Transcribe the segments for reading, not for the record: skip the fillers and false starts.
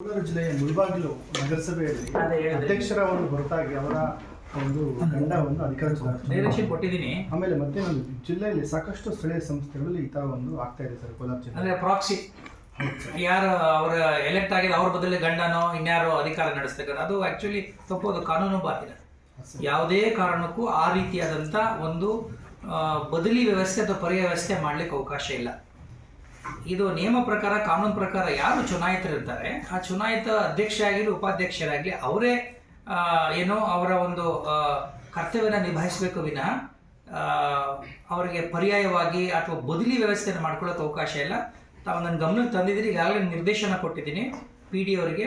ಕೋಲಾರ ಜಿಲ್ಲೆಯ ಮುಳಬಾಗಿಲು ನಗರಸಭೆಯಲ್ಲಿ ಅಧ್ಯಕ್ಷರ ಒಂದು ಹೊರತಾಗಿ ಅವರ ಒಂದು ತಂಡವನ್ನು ಅಧಿಕಾರ ಕೊಟ್ಟಿದ್ದೀನಿ. ಆಮೇಲೆ ಮತ್ತೆ ಒಂದು ಜಿಲ್ಲೆಯಲ್ಲಿ ಸಾಕಷ್ಟು ಸ್ಥಳೀಯ ಸಂಸ್ಥೆಗಳಲ್ಲಿ ಈ ತರ ಒಂದು ಆಗ್ತಾ ಇದೆ ಸರ್. ಕೋಲಾರ ಜಿಲ್ಲೆ ಅಂದ್ರೆ ಪ್ರಾಕ್ಸಿ ಯಾರು ಅವರ ಎಲೆಕ್ಟ್ ಆಗಿದೆ ಅವ್ರ ಬದಲು ಗಂಡನೋ ಇನ್ಯಾರೋ ಅಧಿಕಾರ ನಡೆಸ್ತಕ್ಕಂಥ ಅದು ಆಕ್ಚುಲಿ ತಪ್ಪೋದು, ಕಾನೂನು ಬಾಹಿರ. ಯಾವುದೇ ಕಾರಣಕ್ಕೂ ಆ ರೀತಿಯಾದಂಥ ಒಂದು ಬದಲಿ ವ್ಯವಸ್ಥೆ ಅಥವಾ ಪರ್ಯಾಯ ವ್ಯವಸ್ಥೆ ಮಾಡಲಿಕ್ಕೆ ಅವಕಾಶ ಇಲ್ಲ. ಇದು ನಿಯಮ ಪ್ರಕಾರ, ಕಾನೂನು ಪ್ರಕಾರ ಯಾರು ಚುನಾಯಿತರಿರ್ತಾರೆ ಆ ಚುನಾಯಿತ ಅಧ್ಯಕ್ಷರಾಗಲಿ ಉಪಾಧ್ಯಕ್ಷರಾಗಲಿ ಅವರೇ ಏನೋ ಅವರ ಒಂದು ಕರ್ತವ್ಯನ ನಿಭಾಯಿಸಬೇಕು ವಿನಃ ಅವರಿಗೆ ಪರ್ಯಾಯವಾಗಿ ಅಥವಾ ಬದಲಿ ವ್ಯವಸ್ಥೆಯನ್ನು ಮಾಡ್ಕೊಳ್ಳೋಕೆ ಅವಕಾಶ ಇಲ್ಲ. ತಾವು ನನ್ನ ಗಮನಕ್ಕೆ ತಂದಿದ್ದೀರಿ, ಈಗಾಗಲೇ ನಿರ್ದೇಶನ ಕೊಟ್ಟಿದ್ದೀನಿ PD ಅವರಿಗೆ.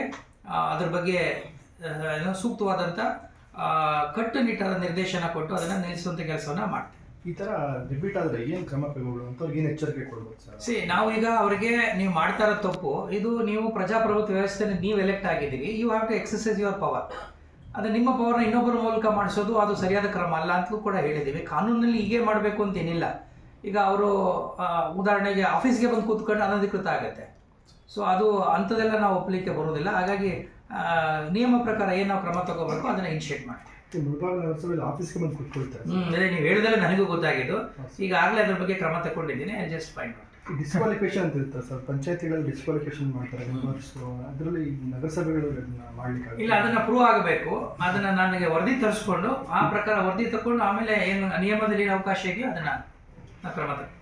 ಅದ್ರ ಬಗ್ಗೆ ಏನೋ ಸೂಕ್ತವಾದಂಥ ಕಟ್ಟುನಿಟ್ಟಾದ ನಿರ್ದೇಶನ ಕೊಟ್ಟು ಅದನ್ನು ನಿಲ್ಲಿಸುವಂಥ ಕೆಲಸವನ್ನು ಮಾಡ್ತೀವಿ. ಈ ಥರ ರಿಪೀಟ್ ಆದರೆ ಏನು ಕ್ರಮ ಕೈಗೊಳ್ಳೋದು ಅಂತ ಏನು ಎಚ್ಚರಿಕೆ ಕೊಡ್ಬೋದು ಸರ್? ನಾವು ಈಗ ಅವರಿಗೆ ನೀವು ಮಾಡ್ತಾ ಇರೋ ತಪ್ಪು ಇದು, ನೀವು ಪ್ರಜಾಪ್ರಭುತ್ವ ವ್ಯವಸ್ಥೆನ ನೀವು ಎಲೆಕ್ಟ್ ಆಗಿದ್ದೀರಿ, you have to exercise your power. ಅದು ನಿಮ್ಮ ಪವರ್ನ ಇನ್ನೊಬ್ಬರ ಮೂಲಕ ಮಾಡಿಸೋದು ಅದು ಸರಿಯಾದ ಕ್ರಮ ಅಲ್ಲ ಅಂತಲೂ ಕೂಡ ಹೇಳಿದ್ದೀವಿ. ಕಾನೂನಲ್ಲಿ ಹೀಗೆ ಮಾಡಬೇಕು ಅಂತೇನಿಲ್ಲ. ಈಗ ಅವರು ಉದಾಹರಣೆಗೆ ಆಫೀಸ್ಗೆ ಬಂದು ಕೂತ್ಕೊಂಡು ಅನಧಿಕೃತ ಆಗುತ್ತೆ. ಸೊ ಅದು ಅಂಥದ್ದೆಲ್ಲ ನಾವು ಒಪ್ಪಲಿಕ್ಕೆ ಬರೋದಿಲ್ಲ. ಹಾಗಾಗಿ ನಿಯಮ ಪ್ರಕಾರ ಏನು ನಾವು ಕ್ರಮ ತಗೋಬೇಕು ಅದನ್ನು ಇನಿಷಿಯೇಟ್ ಮಾಡ್ತೀವಿ. ಆಫೀಸ್ಗೆ ಬಂದು ಕೂತ್ಕೊಳ್ತಾರೆ. ಅದೇ ನೀವು ಹೇಳಿದ್ರೆ ನನಗೂ ಗೊತ್ತಾಗಿದ್ದು. ಈಗಾಗಲೇ ಅದ್ರ ಬಗ್ಗೆ ಕ್ರಮ ತಗೊಂಡಿದ್ದೀನಿ. I just find out. Disqualification ಅಂತ ಇರುತ್ತೆ ಸರ್, ಪಂಚಾಯತಿಗಳಲ್ಲಿ ಡಿಸ್ಕ್ವಾಲಿಫಿಕೇಶನ್ ಮಾಡ್ತಾರೆ. ಅದರಲ್ಲಿ ನಗರಸಭೆಗಳು ಮಾಡ್ಲಿಕ್ಕೆ ಇಲ್ಲ, ಅದನ್ನ ಪ್ರೂವ್ ಆಗಬೇಕು. ಅದನ್ನ ನನಗೆ ವರದಿ ತರಿಸ್ಕೊಂಡು ಆ ಪ್ರಕಾರ ವರದಿ ತಗೊಂಡು ಆಮೇಲೆ ಏನು ನಿಯಮದಲ್ಲಿ ಅವಕಾಶ ಇದೆಯೋ ಅದನ್ನ ಕ್ರಮ ತಗೊಂಡು